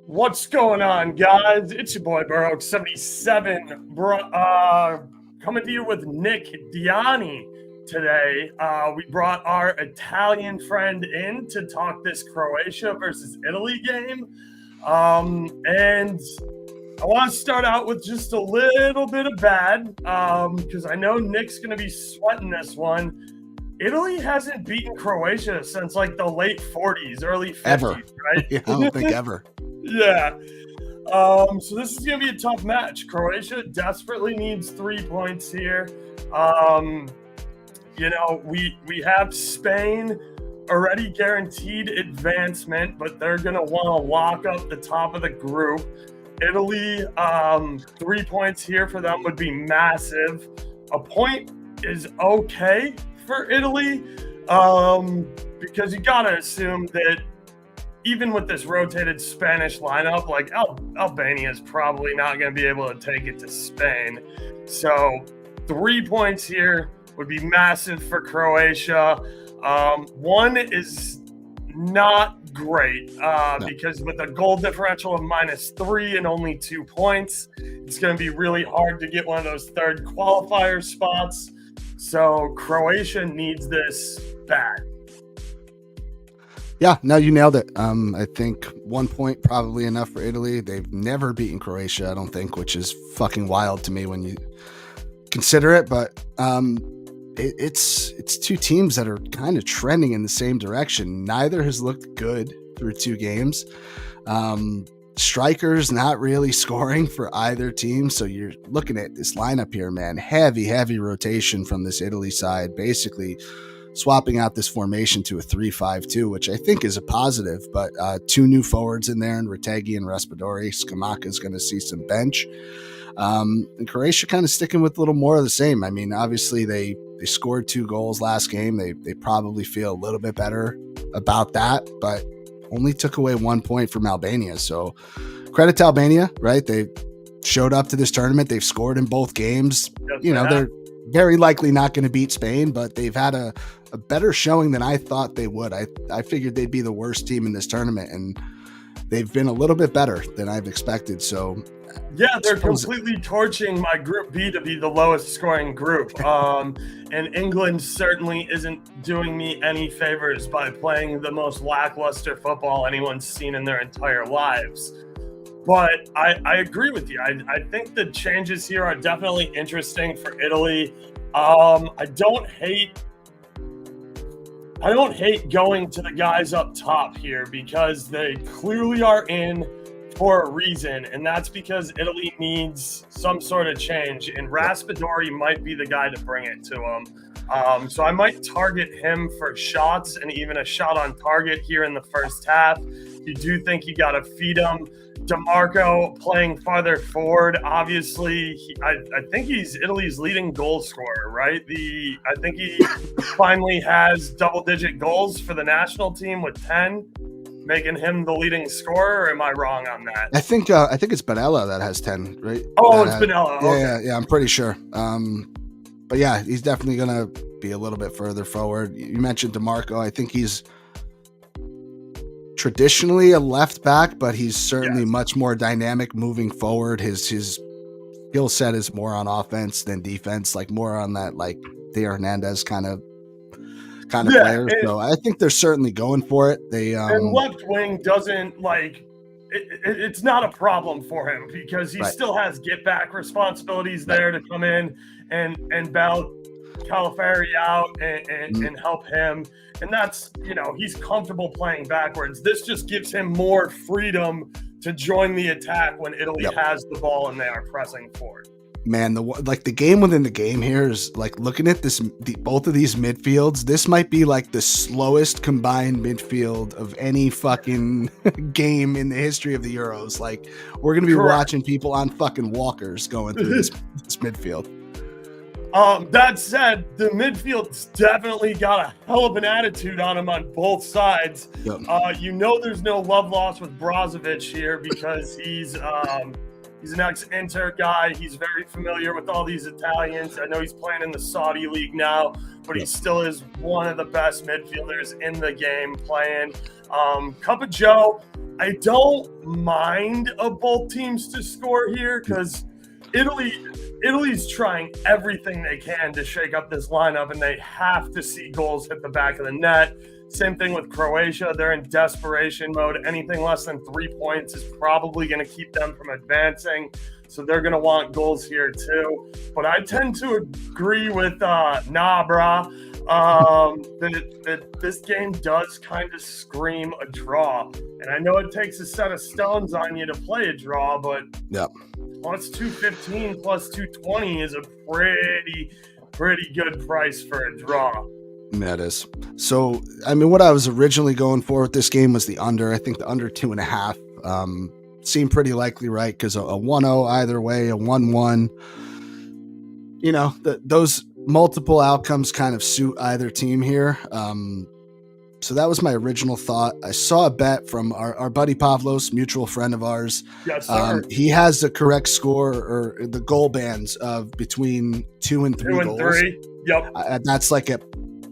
What's going on, guys? It's your boy Burrow77, coming to you with Nick Dianni today. We brought our Italian friend in to talk this Croatia versus Italy game. And I want to start out with just a little bit of bad, because I know Nick's going to be sweating this one. Italy hasn't beaten Croatia since like the late 40s, early 50s, ever. Right? Yeah, I don't think ever. Yeah. So this is going to be a tough match. Croatia desperately needs 3 points here. We have Spain already guaranteed advancement, but they're going to want to lock up the top of the group. Italy, 3 points here for them would be massive. A point is okay for Italy, because you got to assume that even with this rotated Spanish lineup, like Albania is probably not going to be able to take it to Spain. So 3 points here would be massive for Croatia. One is not great because with a goal differential of -3 and only 2 points, it's going to be really hard to get one of those third qualifier spots. So Croatia needs this bad. Yeah, no, you nailed it. I think 1 point probably enough for Italy. They've never beaten Croatia, I don't think, which is fucking wild to me when you consider it. But it's two teams that are kind of trending in the same direction. Neither has looked good through 2 games. Strikers not really scoring for either team. So you're looking at this lineup here, man. Heavy rotation from this Italy side, basically swapping out this formation to a 3-5-2, which I think is a positive, but 2 new forwards in there, and Retegui and Raspadori. Scamacca is going to see some bench. And Croatia kind of sticking with a little more of the same. I mean, obviously they scored 2 goals last game. They probably feel a little bit better about that, but only took away 1 point from Albania. So credit to Albania, right? They showed up to this tournament. They've scored in both games. They're very likely not going to beat Spain, but they've had a better showing than I thought they would. I figured they'd be the worst team in this tournament, and they've been a little bit better than I've expected. So yeah, they're completely torching my Group B to be the lowest scoring group. And England certainly isn't doing me any favors by playing the most lackluster football anyone's seen in their entire lives. But I agree with you. I think the changes here are definitely interesting for Italy. I don't hate going to the guys up top here because they clearly are in for a reason, and that's because Italy needs some sort of change, and Raspadori might be the guy to bring it to them. So I might target him for shots and even a shot on target here in the first half. You do think you got to feed him. DeMarco playing farther forward. Obviously, I think he's Italy's leading goal scorer, right? I think he finally has double-digit goals for the national team with 10. Making him the leading scorer, or am I wrong on that? I think it's Benella that has 10, right? Oh, it's Benella. Okay. Yeah, I'm pretty sure. But yeah, he's definitely gonna be a little bit further forward. You mentioned DeMarco. I think he's traditionally a left back, but he's certainly much more dynamic moving forward. His skill set is more on offense than defense, like more on that like De Hernandez kind of players. So I think they're certainly going for it. And left wing doesn't like it's not a problem for him because he still has get back responsibilities there to come in and bail Calafari out and help him. And that's, he's comfortable playing backwards. This just gives him more freedom to join the attack when Italy has the ball and they are pressing forward. Man, the game within the game here is like looking at both of these midfields. This might be like the slowest combined midfield of any fucking game in the history of the Euros. Like we're gonna be watching people on fucking walkers going through this midfield. That said, the midfield's definitely got a hell of an attitude on him on both sides. Yep. There's no love lost with Brozovic here because he's He's an ex-Inter guy. He's very familiar with all these Italians. I know he's playing in the Saudi league now, but he still is one of the best midfielders in the game playing. Cup of Joe, I don't mind both teams to score here because Italy's trying everything they can to shake up this lineup, and they have to see goals hit the back of the net. Same thing with Croatia. They're in desperation mode. Anything less than 3 points is probably going to keep them from advancing. So they're going to want goals here too. But I tend to agree with Nabra that this game does kind of scream a draw. And I know it takes a set of stones on you to play a draw, but plus 215, plus 220 is a pretty good price for a draw. That is. So, I mean, what I was originally going for with this game was the under. I think the under 2.5 seemed pretty likely, right? Because a 1-0 either way, a 1-1, you know, those multiple outcomes kind of suit either team here. So that was my original thought. I saw a bet from our buddy Pavlos, mutual friend of ours. Yes, sir. He has the correct score or the goal bands of between 2 and 3 goals. 2 and 3. Yep. That's like a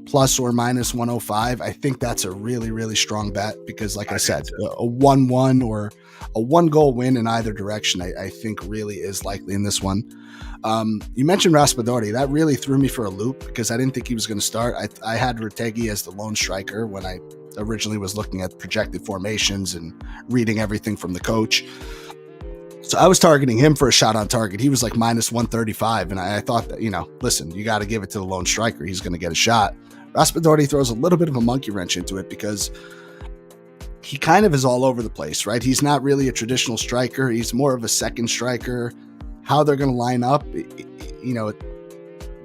plus or minus 105. I think that's a really, really strong bet because, like I said, a 1-1 or a 1-goal win in either direction, I think really is likely in this one. You mentioned Raspadori. That really threw me for a loop because I didn't think he was going to start. I had Retegui as the lone striker when I originally was looking at projected formations and reading everything from the coach. So I was targeting him for a shot on target. He was like minus 135. And I thought that, you know, listen, you got to give it to the lone striker. He's going to get a shot. Raspadori throws a little bit of a monkey wrench into it because he kind of is all over the place, right? He's not really a traditional striker. He's more of a second striker. How they're going to line up, you know,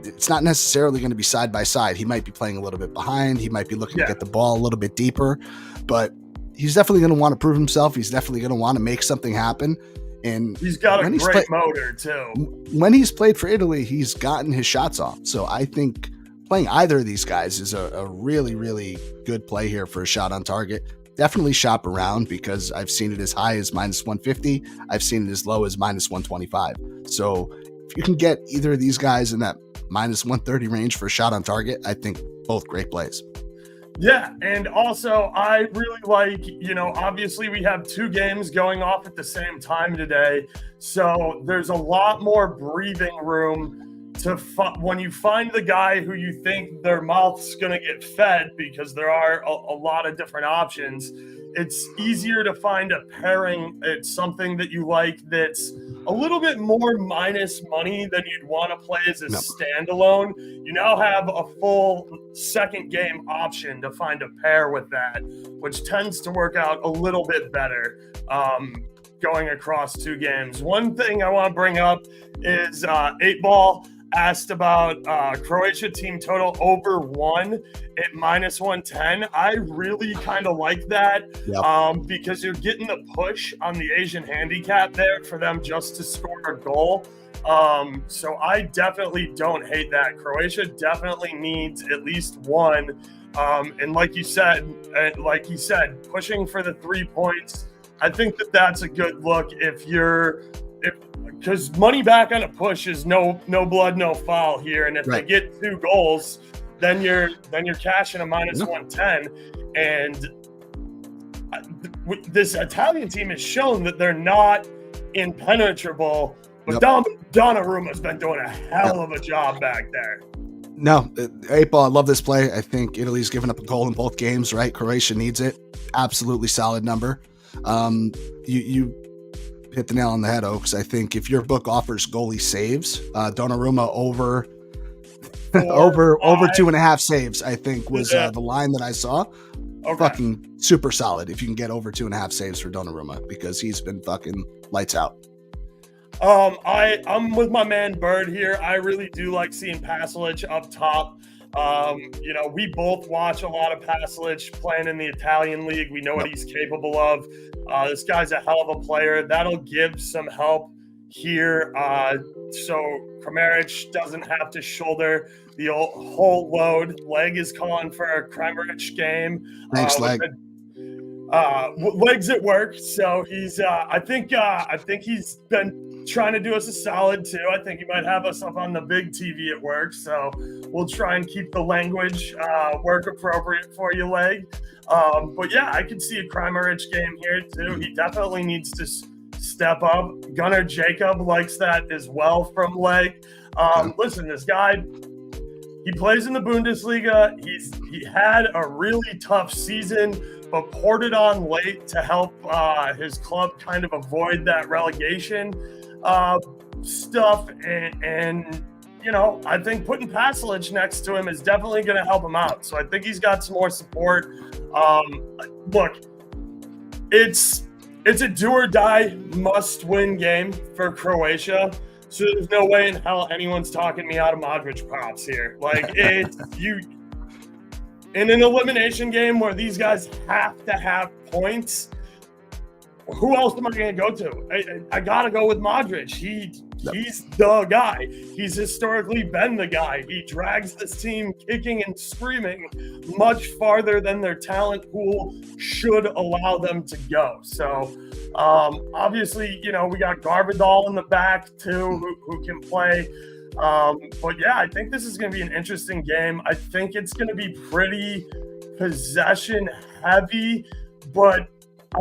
it's not necessarily going to be side by side. He might be playing a little bit behind. He might be looking to get the ball a little bit deeper, but he's definitely going to want to prove himself. He's definitely going to want to make something happen. And he's got a great motor too. When he's played for Italy, he's gotten his shots off. So I think playing either of these guys is a really, really good play here for a shot on target. Definitely shop around because I've seen it as high as minus 150. I've seen it as low as minus 125. So if you can get either of these guys in that minus 130 range for a shot on target, I think both great plays. Yeah, and also I really like, you know, obviously we have 2 games going off at the same time today. So there's a lot more breathing room to when you find the guy who you think their mouth's going to get fed, because there are a lot of different options. It's easier to find a pairing. It's something that you like that's a little bit more minus money than you'd want to play as a standalone. You now have a full second game option to find a pair with that, which tends to work out a little bit better going across 2 games. One thing I want to bring up is 8Ball asked about Croatia team total over 1 at minus 110. I really kind of like that because you're getting the push on the Asian handicap there for them just to score a goal. So I definitely don't hate that. Croatia definitely needs at least 1. And like you said, pushing for the 3 points, I think that's a good look because money back on a push is no blood, no foul here. And if they get 2 goals, then you're cashing a minus 110. And this Italian team has shown that they're not impenetrable. But Donnarumma's been doing a hell of a job back there. No, 8Ball, I love this play. I think Italy's given up a goal in both games, right? Croatia needs it. Absolutely solid number. You hit the nail on the head, Oaks. I think if your book offers goalie saves, Donnarumma over 2.5 saves, I think was the line that I saw. Fucking super solid if you can get over 2.5 saves for Donnarumma, because he's been fucking lights out. I'm with my man Bird here. I really do like seeing Pasalic up top. You know, we both watch a lot of Pasalic playing in the Italian league. We know what he's capable of. This guy's a hell of a player. That'll give some help here. So Kramaric doesn't have to shoulder the whole load. Leg is calling for a Kramaric game. Thanks, Leg. Legs at work. So he's I think he's been trying to do us a solid too. I think he might have us up on the big TV at work, so we'll try and keep the language work appropriate for you, Leg. But yeah, I could see a crime-rich game here too. He definitely needs to step up. Gunnar Jacob likes that as well from Leg. Listen, this guy, he plays in the Bundesliga. He had a really tough season, but poured it on late to help his club kind of avoid that relegation stuff. And you know, I think putting Pasalic next to him is definitely going to help him out. So I think he's got some more support. Look, it's a do or die must-win game for Croatia. So there's no way in hell anyone's talking me out of Modric props here. Like, it's you in an elimination game where these guys have to have points. Who else am I going to go to? I got to go with Modric. He's the guy. He's historically been the guy. He drags this team kicking and screaming much farther than their talent pool should allow them to go. So, obviously, you know, we got Garbadal in the back too, who can play. But yeah, I think this is going to be an interesting game. I think it's going to be pretty possession heavy, but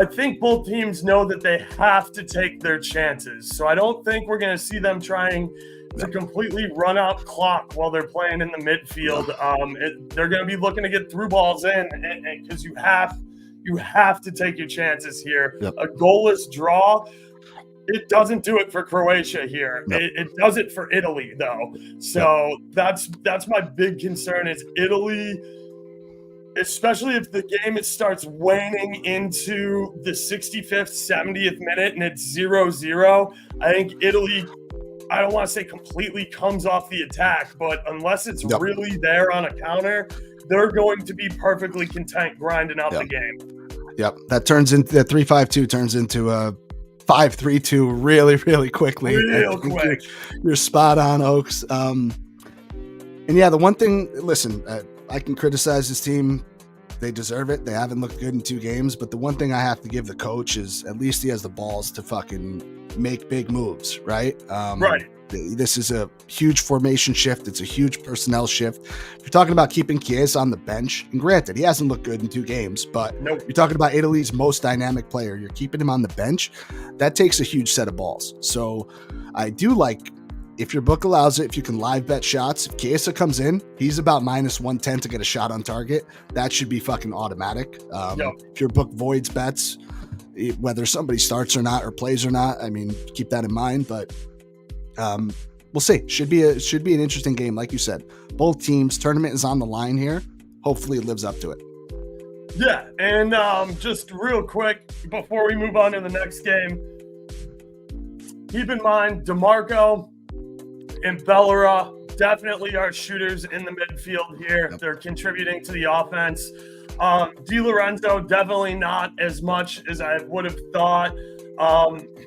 I think both teams know that they have to take their chances. So I don't think we're going to see them trying to completely run out clock while they're playing in the midfield. They're going to be looking to get through balls in, because you have to take your chances here. Yep. A goalless draw, it doesn't do it for Croatia here. Yep. It does it for Italy, though. So that's my big concern is Italy, especially if the game starts waning into the 65th, 70th minute and it's 0-0. I think Italy, I don't want to say completely comes off the attack, but unless it's really there on a counter, they're going to be perfectly content grinding out the game. Yep. That turns into the 3-5-2 turns into a 5-3-2 really, really quickly. Real quick. You're spot on, Oaks. And yeah, the one thing, listen, I can criticize this team. They deserve it. They haven't looked good in 2 games. But the one thing I have to give the coach is at least he has the balls to fucking make big moves, right? Right. This is a huge formation shift. It's a huge personnel shift. If you're talking about keeping Chiesa on the bench, and granted, he hasn't looked good in 2 games, but you're talking about Italy's most dynamic player. You're keeping him on the bench. That takes a huge set of balls. So I do like, if your book allows it, if you can live bet shots, if Chiesa comes in, he's about -110 to get a shot on target. That should be fucking automatic. If your book voids bets, whether somebody starts or not or plays or not, I mean, keep that in mind. But we'll see. Should be an interesting game, like you said. Both teams, tournament is on the line here. Hopefully, it lives up to it. Yeah, and just real quick before we move on to the next game, keep in mind DeMarco and Bellera definitely are shooters in the midfield here. Yep. They're contributing to the offense. Di Lorenzo, definitely not as much as I would have thought.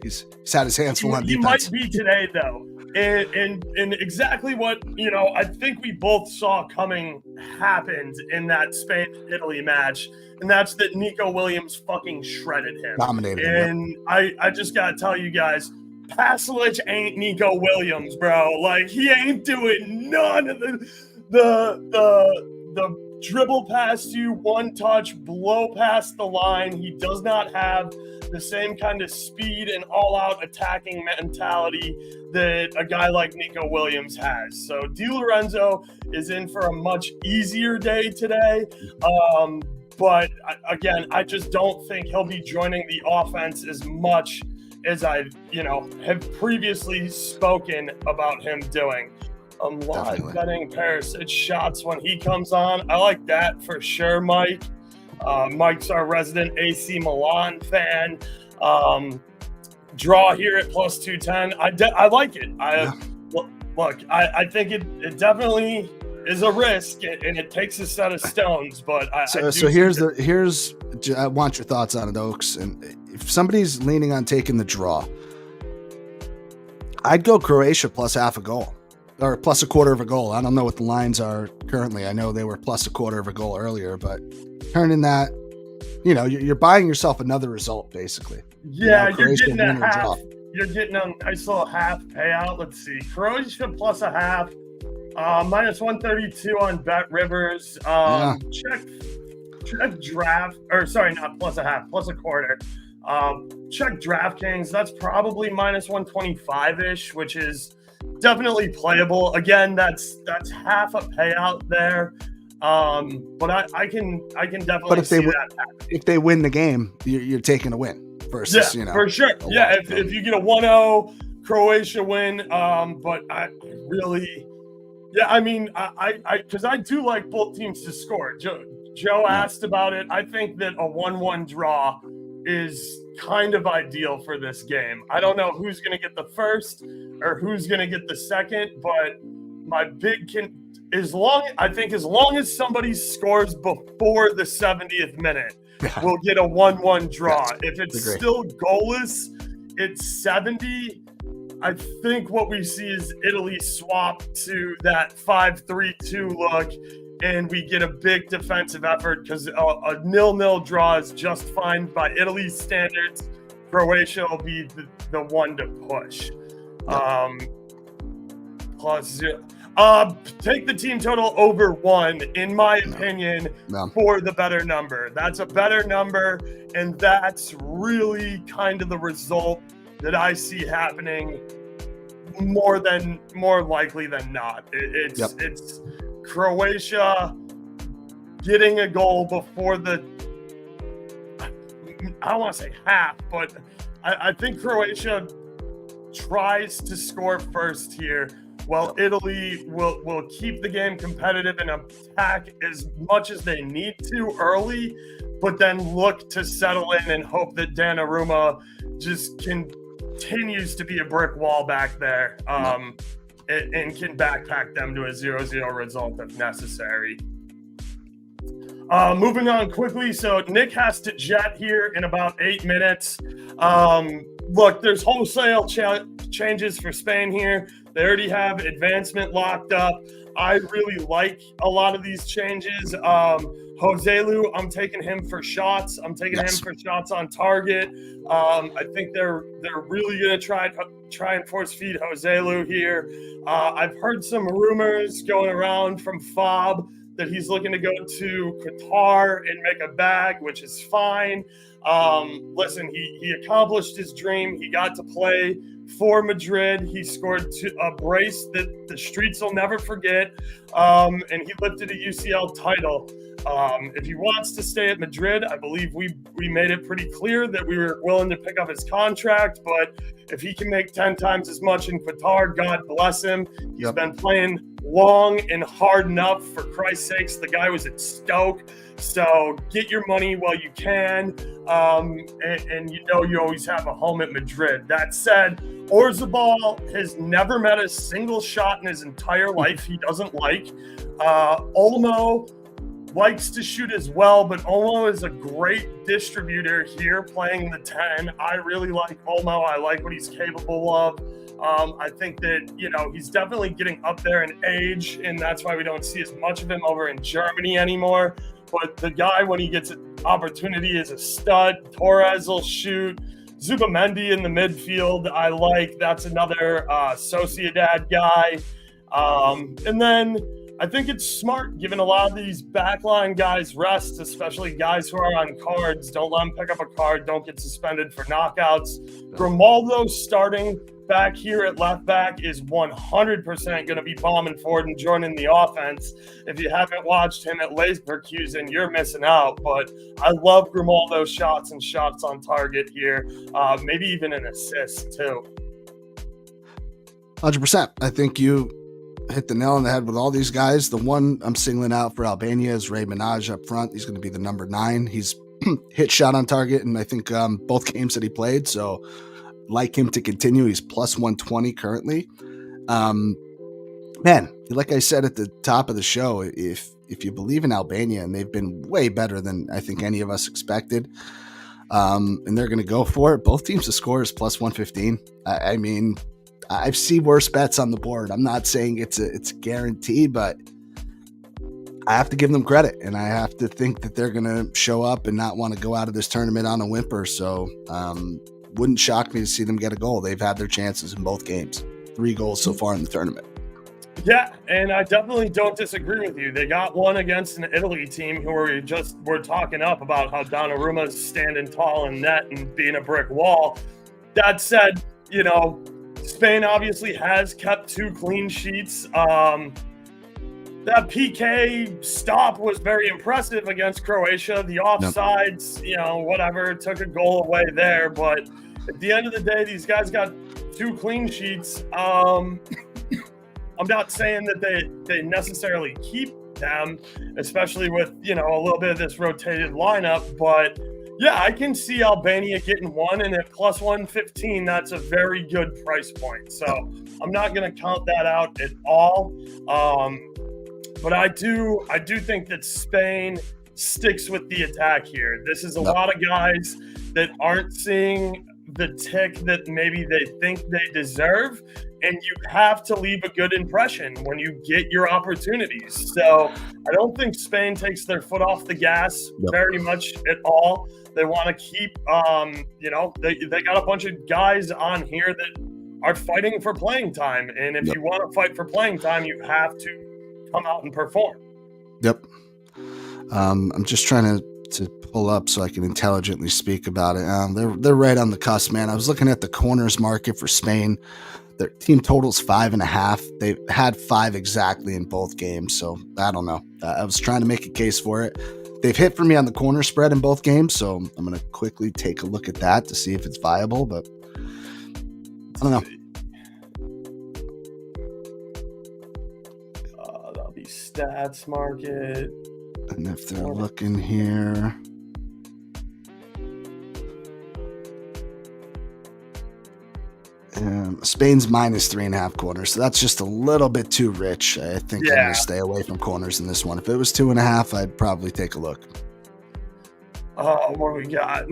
He's had his hands full on defense. He might be today, though. And exactly what, you know, I think we both saw coming happened in that Spain-Italy match. And that's that Nico Williams fucking shredded him. Dominated him. And I just got to tell you guys, Pasalic ain't Nico Williams, bro. Like, he ain't doing none of the dribble past you, one touch, blow past the line. He does not have the same kind of speed and all-out attacking mentality that a guy like Nico Williams has. So Di Lorenzo is in for a much easier day today. But again, I just don't think he'll be joining the offense as much as I, have previously spoken about him doing. Live betting Perisic shots when he comes on. I like that for sure, Mike. Mike's our resident AC Milan fan. Draw here at plus 210. I like it. Look, I think it definitely is a risk, and it takes a set of stones. But I want your thoughts on it, Oaks. And if somebody's leaning on taking the draw, I'd go Croatia plus half a goal. Or plus a quarter of a goal. I don't know what the lines are currently. I know they were plus a quarter of a goal earlier, but turning that, you're buying yourself another result, basically. Yeah, you're getting a half. you're getting a nice little half payout. Let's see, Croatia plus a half, minus 132 on Bet Rivers. Check draft, or sorry, not plus a half, plus a quarter. Check DraftKings. That's probably minus 125-ish, which is definitely playable. Again, that's half a payout there. But I can definitely see that happen. If they win the game, you're taking a win versus, for sure. Yeah, if you get a 1-0 Croatia win, but I really, I mean, because I do like both teams to score. Joe asked about it. I think that a 1-1 draw is kind of ideal for this game. I don't know who's going to get the first or who's going to get the second, but my as long as somebody scores before the 70th minute, we'll get a 1-1 draw. If it's still goalless, it's 70. I think what we see is Italy swap to that 5-3-2 look, and we get a big defensive effort because a 0-0 draw is just fine by Italy's standards. Croatia will be the one to push. Take the team total over 1, in my opinion, for the better number. That's a better number, and that's really kind of the result that I see happening more likely than not. It's Croatia getting a goal before the, I don't want to say half, but I think Croatia tries to score first here, while Italy will keep the game competitive and attack as much as they need to early, but then look to settle in and hope that Donnarumma just continues to be a brick wall back there, and can backpack them to a 0-0 result if necessary. Moving on quickly, so Nick has to jet here in about 8 minutes. Look, there's wholesale changes for Spain here. They already have advancement locked up. I really like a lot of these changes. Joselu, I'm taking him for shots. I'm taking him for shots on target. I think they're really going to try and force feed Joselu here. I've heard some rumors going around from Fob that he's looking to go to Qatar and make a bag, which is fine. Listen, he accomplished his dream. He got to play for Madrid. He scored a brace that the streets will never forget, and he lifted a UCL title. If he wants to stay at Madrid, I believe we made it pretty clear that we were willing to pick up his contract, but if he can make 10 times as much in Qatar, God bless him. He's been playing long and hard enough. For Christ's sakes, the guy was at Stoke. So get your money while you can. And you know you always have a home at Madrid. That said, Orzabal has never met a single shot in his entire life he doesn't like. Olmo likes to shoot as well, but Olmo is a great distributor here playing the 10. I really like Olmo. I like what he's capable of. I think that, he's definitely getting up there in age, and that's why we don't see as much of him over in Germany anymore. But the guy, when he gets an opportunity, is a stud. Torres will shoot. Zubamendi in the midfield, I like. That's another Sociedad guy. And then I think it's smart giving a lot of these backline guys rest, especially guys who are on cards. Don't let them pick up a card. Don't get suspended for knockouts. Grimaldo starting back here at left back is 100% going to be bombing forward and joining the offense. If you haven't watched him at Leverkusen, you're missing out. But I love Grimaldo's shots and shots on target here. Maybe even an assist too. 100%. I think you hit the nail on the head with all these guys. The one I'm singling out for Albania is Ray Minaj up front. He's going to be the number 9. He's hit shot on target, and I think both games that he played. So like him to continue. He's plus 120 currently. Man, like I said at the top of the show, if you believe in Albania, and they've been way better than I think any of us expected, and they're going to go for it, both teams to score is plus 115. I mean, I've seen worse bets on the board. I'm not saying it's a guarantee, but I have to give them credit, and I have to think that they're going to show up and not want to go out of this tournament on a whimper. So wouldn't shock me to see them get a goal. They've had their chances in both games. 3 goals so far in the tournament. Yeah, and I definitely don't disagree with you. They got one against an Italy team who we're talking up about how Donnarumma's standing tall in net and being a brick wall. That said, Spain obviously has kept 2 clean sheets. That PK stop was very impressive against Croatia. The offsides, whatever, took a goal away there. But at the end of the day, these guys got 2 clean sheets. I'm not saying that they necessarily keep them, especially with, a little bit of this rotated lineup. But, yeah, I can see Albania getting 1, and at plus 115, that's a very good price point. So I'm not going to count that out at all. But I do think that Spain sticks with the attack here. This is a lot of guys that aren't seeing the tick that maybe they think they deserve, and you have to leave a good impression when you get your opportunities. So I don't think Spain takes their foot off the gas very much at all. They want to keep, they got a bunch of guys on here that are fighting for playing time. And if you want to fight for playing time, you have to come out and perform. Yep. I'm just trying to pull up so I can intelligently speak about it. They're right on the cusp, man. I was looking at the corners market for Spain. Their team total's 5.5. They've had 5 exactly in both games, so I don't know. I was trying to make a case for it. They've hit for me on the corner spread in both games, so I'm going to quickly take a look at that to see if it's viable, but I don't know. That'll be stats market. And if they're looking here, Spain's minus 3.5 corners, so that's just a little bit too rich. I think I'm going to stay away from corners in this one. If it was 2.5, I'd probably take a look. What do we got?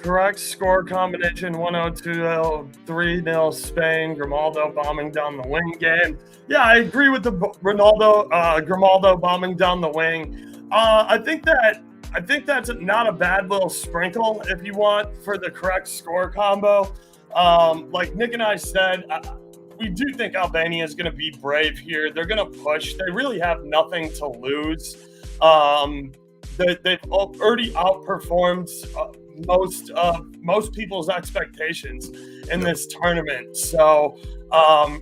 Correct score combination 1-0, 3-0 Spain. Grimaldo bombing down the wing game. Yeah, I agree with the Grimaldo bombing down the wing. I think that's not a bad little sprinkle if you want for the correct score combo. Like Nick and I said, we do think Albania is going to be brave here. They're going to push. They really have nothing to lose. They've already outperformed most people's expectations in this tournament. So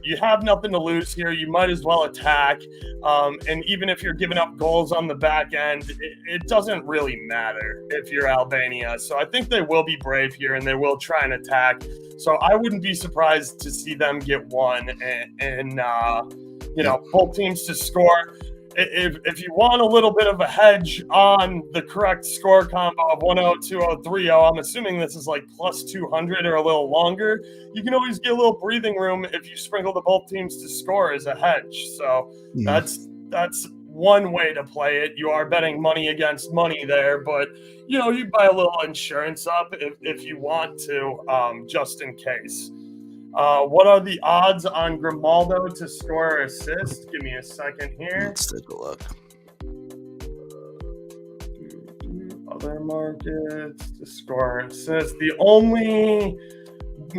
you have nothing to lose here. You might as well attack. And even if you're giving up goals on the back end, it doesn't really matter if you're Albania. So I think they will be brave here and they will try and attack. So I wouldn't be surprised to see them get 1 and both teams to score. If you want a little bit of a hedge on the correct score combo of 1-0, 2-0, 3-0, I'm assuming this is like plus 200 or a little longer. You can always get a little breathing room if you sprinkle the both teams to score as a hedge. So that's one way to play it. You are betting money against money there, but you buy a little insurance up if you want to, just in case. What are the odds on Grimaldo to score or assist? Give me a second here. Let's take a look. Other markets to score or assist. The only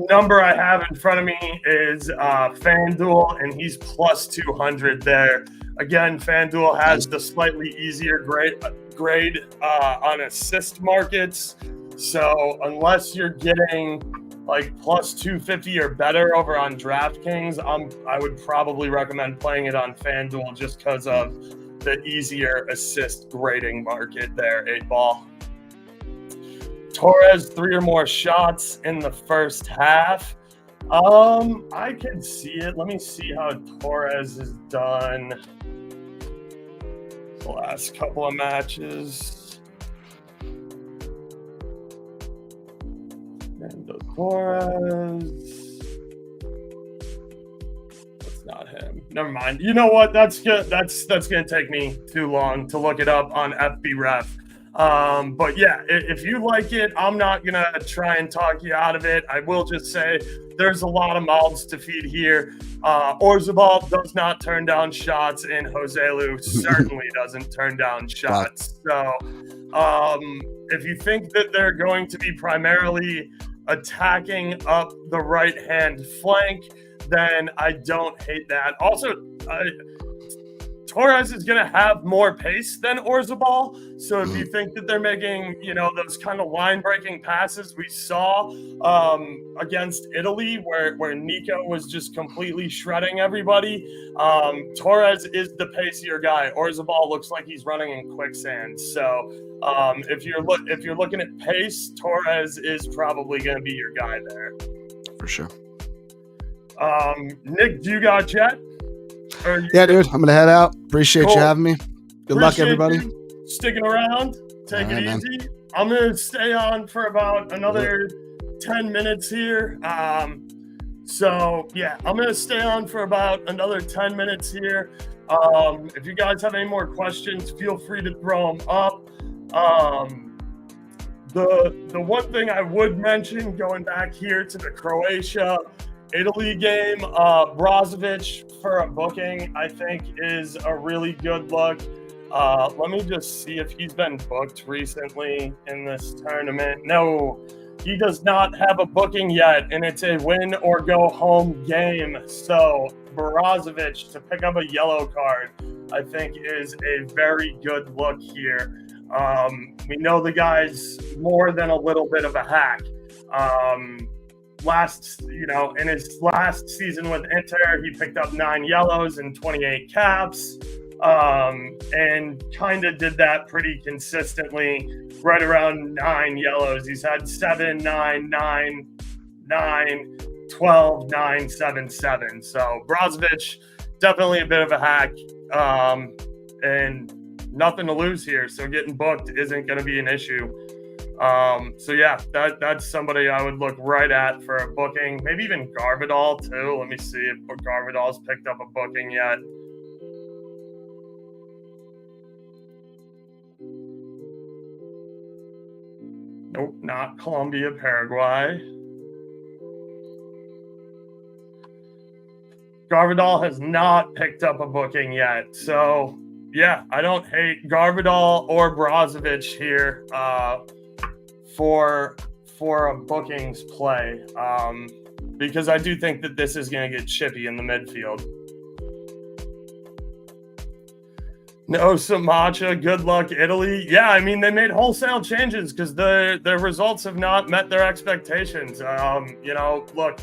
number I have in front of me is FanDuel, and he's plus 200 there. Again, FanDuel has the slightly easier grade on assist markets. So unless you're getting like plus 250 or better over on DraftKings, I would probably recommend playing it on FanDuel just because of the easier assist grading market there, 8-ball. Torres, 3 or more shots in the first half. I can see it. Let me see how Torres has done the last couple of matches. And Torres. That's not him. Never mind. You know what? That's good. That's gonna take me too long to look it up on FBref. But yeah, if you like it, I'm not gonna try and talk you out of it. I will just say there's a lot of mouths to feed here. Orzabal does not turn down shots, and Joselu certainly doesn't turn down shots. So if you think that they're going to be primarily attacking up the right-hand flank, then I don't hate that. Also, Torres is going to have more pace than Orzabal. So if you think that they're making, those kind of line-breaking passes we saw against Italy where Nico was just completely shredding everybody, Torres is the pacier guy. Orzabal looks like he's running in quicksand. So if you're looking at pace, Torres is probably going to be your guy there. For sure. Nick, do you got Jet? Yeah, dude, I'm gonna head out. Appreciate you having me. Good luck, everybody. Sticking around. Take it easy. Man. I'm gonna stay on for about another 10 minutes here. So yeah, I'm gonna stay on for about another 10 minutes here. If you guys have any more questions, feel free to throw them up. The one thing I would mention, going back here to the Croatia Italy game, Brozovic for a booking, I think is a really good look. Let me just see if he's been booked recently in this tournament. No, he does not have a booking yet, and it's a win or go home game. So Brozovic to pick up a yellow card, I think is a very good look here. We know the guy's more than a little bit of a hack. In his last season with Inter, he picked up 9 yellows and 28 caps, and kind of did that pretty consistently, right around 9 yellows. He's had 7, 9, 9, 9, 12, 9, 7, 7. So Brozovic, definitely a bit of a hack, and nothing to lose here. So getting booked isn't going to be an issue. So yeah, that's somebody I would look right at for a booking. Maybe even Garvidal too. Let me see if Garvidal's picked up a booking yet. Nope, not Colombia, Paraguay. Garvidal has not picked up a booking yet. So yeah, I don't hate Garvidal or Brozovic here for a bookings play, because I do think that this is going to get chippy in the midfield. No Samacha, good luck, Italy. Yeah, I mean, they made wholesale changes because their results have not met their expectations. Look,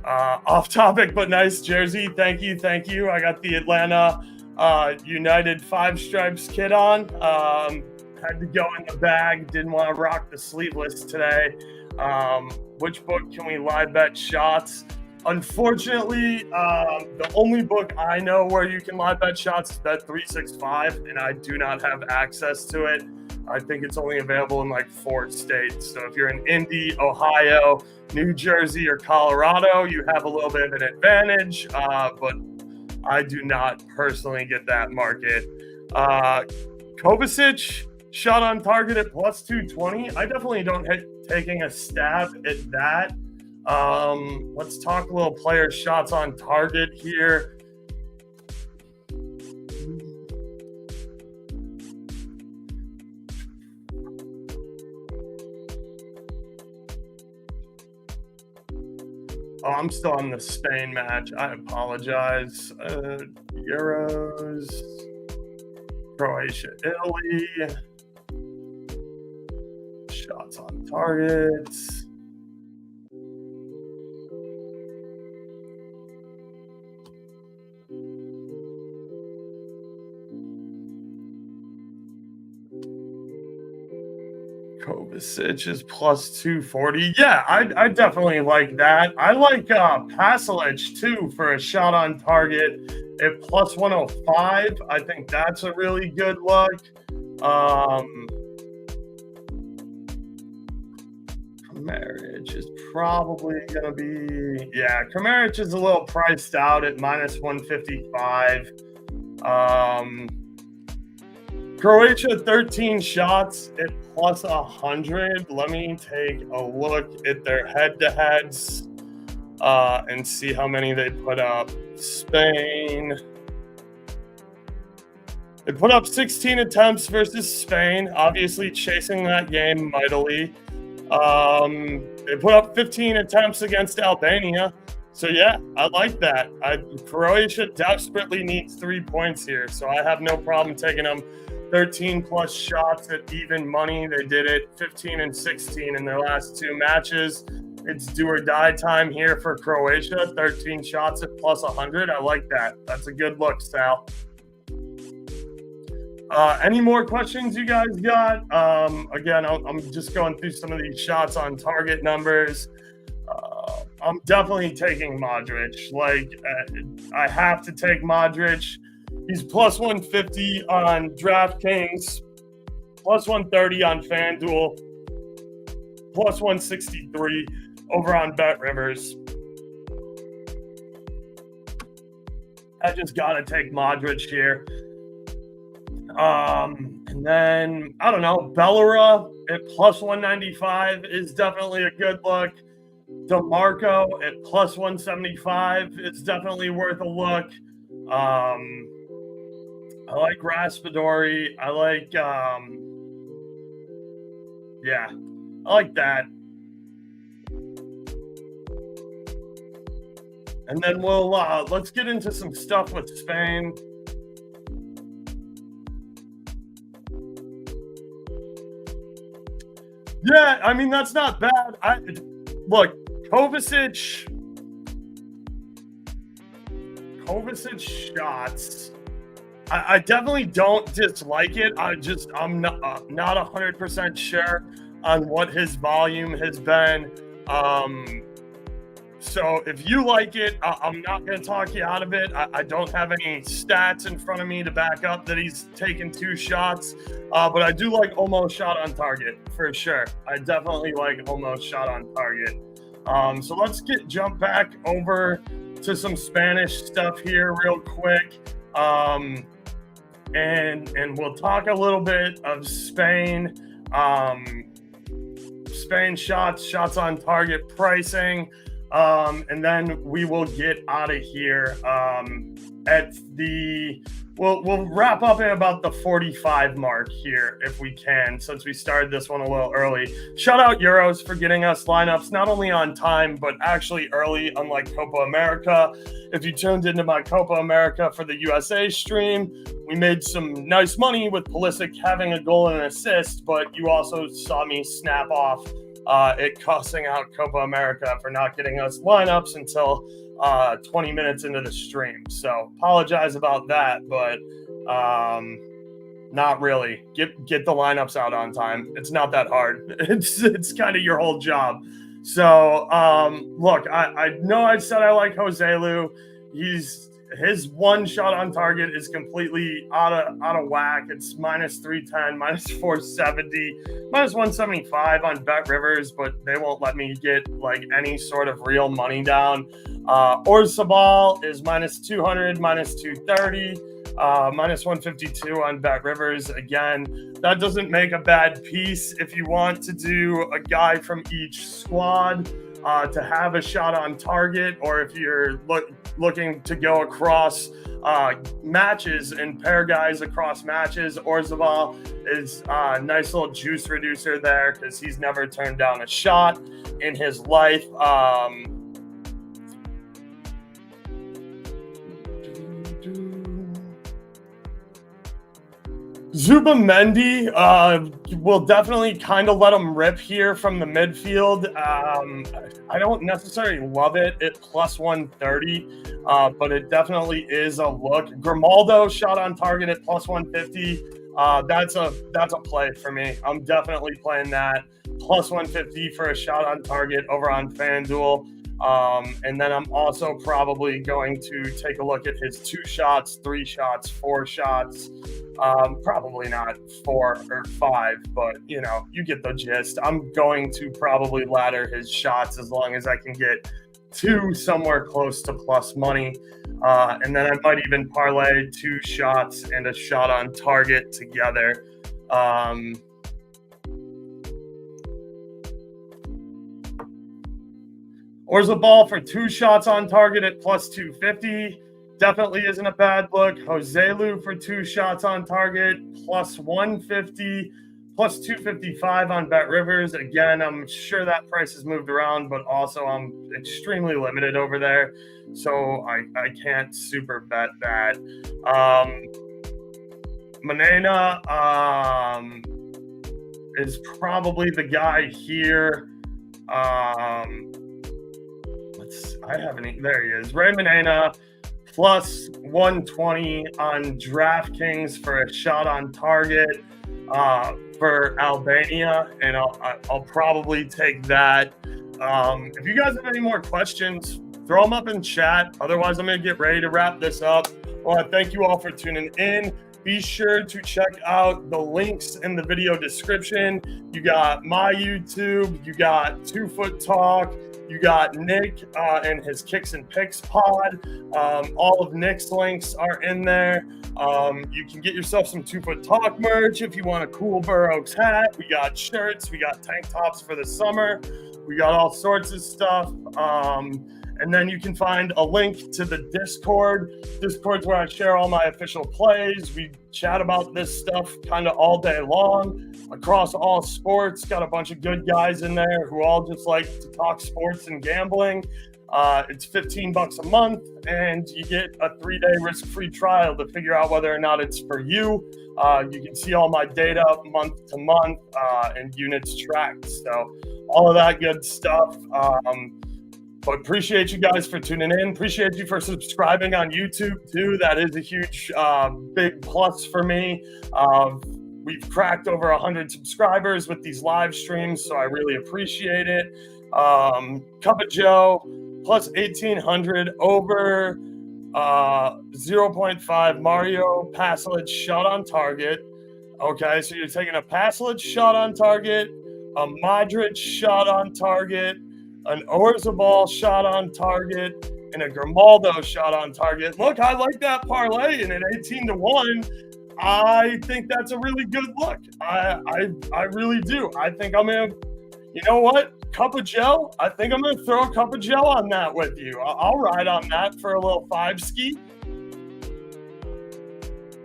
off topic, but nice jersey. Thank you. I got the Atlanta United 5 Stripes kit on. Had to go in the bag. Didn't want to rock the sleeveless today. Which book can we live bet shots? Unfortunately, the only book I know where you can live bet shots is Bet365, and I do not have access to it. I think it's only available in like 4 states. So if you're in Indy, Ohio, New Jersey, or Colorado, you have a little bit of an advantage, but I do not personally get that market. Kovacic, shot on target at plus 220. I definitely don't hate taking a stab at that. Let's talk a little player shots on target here. Oh, I'm still on the Spain match. I apologize. Euros, Croatia, Italy. Shots on targets. Kovacic is plus 240. Yeah, I definitely like that. I like Pasalic too for a shot on target at plus 105. I think that's a really good look. Kramaric is probably going to be, Kramaric is a little priced out at minus 155. Croatia 13 shots at plus 100. Let me take a look at their head-to-heads and see how many they put up. Spain. They put up 16 attempts versus Spain, obviously chasing that game mightily. They put up 15 attempts against Albania. So, yeah, I like that. Croatia desperately needs 3 points here, so I have no problem taking them 13-plus shots at even money. They did it 15 and 16 in their last 2 matches. It's do or die time here for Croatia. 13 shots at plus 100. I like that. That's a good look, Sal. Any more questions you guys got? Again, I'm just going through some of these shots on target numbers. I'm definitely taking Modric. Like, I have to take Modric. He's plus 150 on DraftKings, plus 130 on FanDuel, plus 163 over on BetRivers. I just got to take Modric here. And then, I don't know, Bellerin at plus 195 is definitely a good look. DeMarco at plus 175 is definitely worth a look. I like Raspadori. I like, yeah, I like that. And then we'll, let's get into some stuff with Spain. Yeah, I mean, that's not bad. Look, Kovacic shots. I definitely don't dislike it. I'm not 100% sure on what his volume has been. So if you like it, I'm not going to talk you out of it. I don't have any stats in front of me to back up that he's taken 2 shots. But I do like almost shot on target for sure. I definitely like almost shot on target. So let's jump back over to some Spanish stuff here real quick. And we'll talk a little bit of Spain. Spain shots on target pricing. And then we will get out of here we'll wrap up at about the 45 mark here if we can, since we started this one a little early. Shout out Euros for getting us lineups not only on time but actually early, unlike Copa America. If you tuned into my Copa America for the USA stream, we made some nice money with Pulisic having a goal and an assist, but you also saw me snap off it costing out Copa America for not getting us lineups until 20 minutes into the stream. So apologize about that, but not really. Get the lineups out on time. It's not that hard. It's kind of your whole job. So look, I know I said I like Joselu. His 1 shot on target is completely out of whack. It's minus 310, minus 470, minus 175 on BetRivers, but they won't let me get like any sort of real money down. Orzabal is minus 200, minus 230, minus 152 on BetRivers. Again, that doesn't make a bad piece if you want to do a guy from each squad to have a shot on target, or if you're looking to go across matches and pair guys across matches. Orzabal is a nice little juice reducer there because he's never turned down a shot in his life. Zubamendi will definitely kind of let him rip here from the midfield. I don't necessarily love it at plus 130, but it definitely is a look. Grimaldo shot on target at plus 150. That's a play for me. I'm definitely playing that. Plus 150 for a shot on target over on FanDuel. And then I'm also probably going to take a look at his 2 shots, 3 shots, 4 shots. Probably not 4 or 5, but you get the gist. I'm going to probably ladder his shots as long as I can get 2 somewhere close to plus money. And then I might even parlay 2 shots and a shot on target together. Orzabal for 2 shots on target at plus 250. Definitely isn't a bad look. Joselu for 2 shots on target, plus 150. plus 255 on Bet Rivers. Again, I'm sure that price has moved around, but also I'm extremely limited over there, so I can't super bet that. Manena is probably the guy here. I haven't. There he is. Ray Manena plus 120 on DraftKings for a shot on target for Albania, and I'll probably take that. If you guys have any more questions, throw them up in chat. Otherwise, I'm going to get ready to wrap this up. Well, thank you all for tuning in. Be sure to check out the links in the video description. You got my YouTube, you got TwoFootTalk, you got Nick and his Kicks and Picks pod. All of Nick's links are in there. You can get yourself some TwoFootTalk merch if you want a cool Burr Oaks hat. We got shirts, we got tank tops for the summer. We got all sorts of stuff. And then you can find a link to the Discord. Discord's where I share all my official plays. We chat about this stuff kind of all day long across all sports. Got a bunch of good guys in there who all just like to talk sports and gambling. It's $15 a month, and you get a 3-day risk-free trial to figure out whether or not it's for you. You can see all my data month to month and units tracked. So all of that good stuff. But appreciate you guys for tuning in. Appreciate you for subscribing on YouTube too. That is a huge, big plus for me. We've cracked over 100 subscribers with these live streams, so I really appreciate it. Cup of Joe plus 1,800 over 0.5 Mario Pasalic shot on target. Okay, so you're taking a Pasalic shot on target, a Modric shot on target, an Orzabal shot on target, and a Grimaldo shot on target. Look, I like that parlay, and at 18-1, I think that's a really good look. I really do. I think I'm gonna, you know what? Cup of Joe. I think I'm gonna throw a Cup of Joe on that with you. I'll ride on that for a little 5-ski.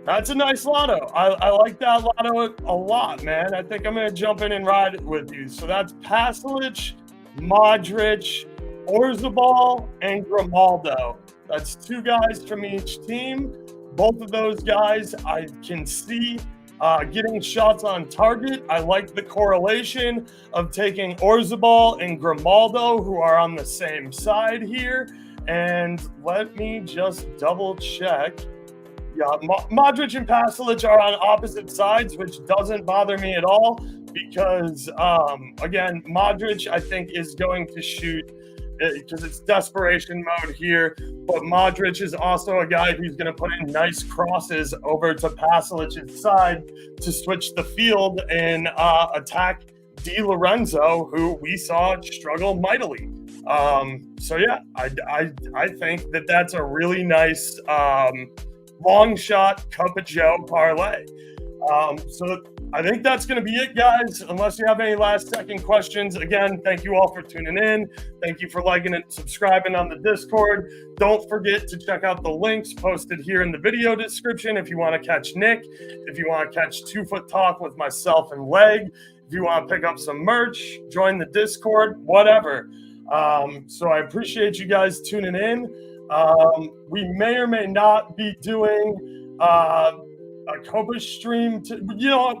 That's a nice lotto. I like that lotto a lot, man. I think I'm gonna jump in and ride it with you. So that's Pasalic, Modric, Orzabal, and Grimaldo. That's 2 guys from each team. Both of those guys I can see getting shots on target. I like the correlation of taking Orzabal and Grimaldo, who are on the same side here. And let me just double check. Yeah, Modric and Pasalic are on opposite sides, which doesn't bother me at all because, again, Modric, I think, is going to shoot because it's desperation mode here. But Modric is also a guy who's going to put in nice crosses over to Pasalic's side to switch the field and attack Di Lorenzo, who we saw struggle mightily. So, yeah, I think that that's a really nice long shot Cup of Joe parlay. So I think that's going to be it, guys. Unless you have any last second questions, again, thank you all for tuning in. Thank you for liking and subscribing on the Discord. Don't forget to check out the links posted here in the video description if you want to catch Nick, if you want to catch 2FootTalk with myself and Leg, if you want to pick up some merch, join the Discord, whatever. So I appreciate you guys tuning in. We may or may not be doing a Copa stream. You know what?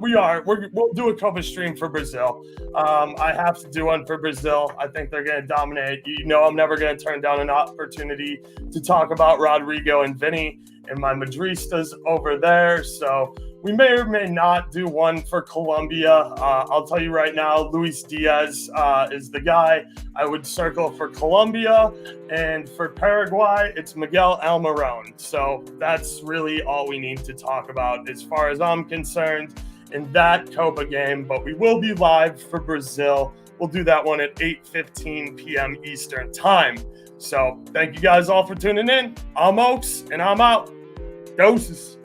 We'll do a Copa stream for Brazil. I have to do one for Brazil. I think they're going to dominate. You know, I'm never going to turn down an opportunity to talk about Rodrigo and Vinny and my Madristas over there. So we may or may not do one for Colombia. I'll tell you right now, Luis Diaz is the guy I would circle for Colombia. And for Paraguay, it's Miguel Almiron. So that's really all we need to talk about as far as I'm concerned in that Copa game. But we will be live for Brazil. We'll do that one at 8:15 p.m. Eastern time. So thank you guys all for tuning in. I'm Oaks, and I'm out. Doses.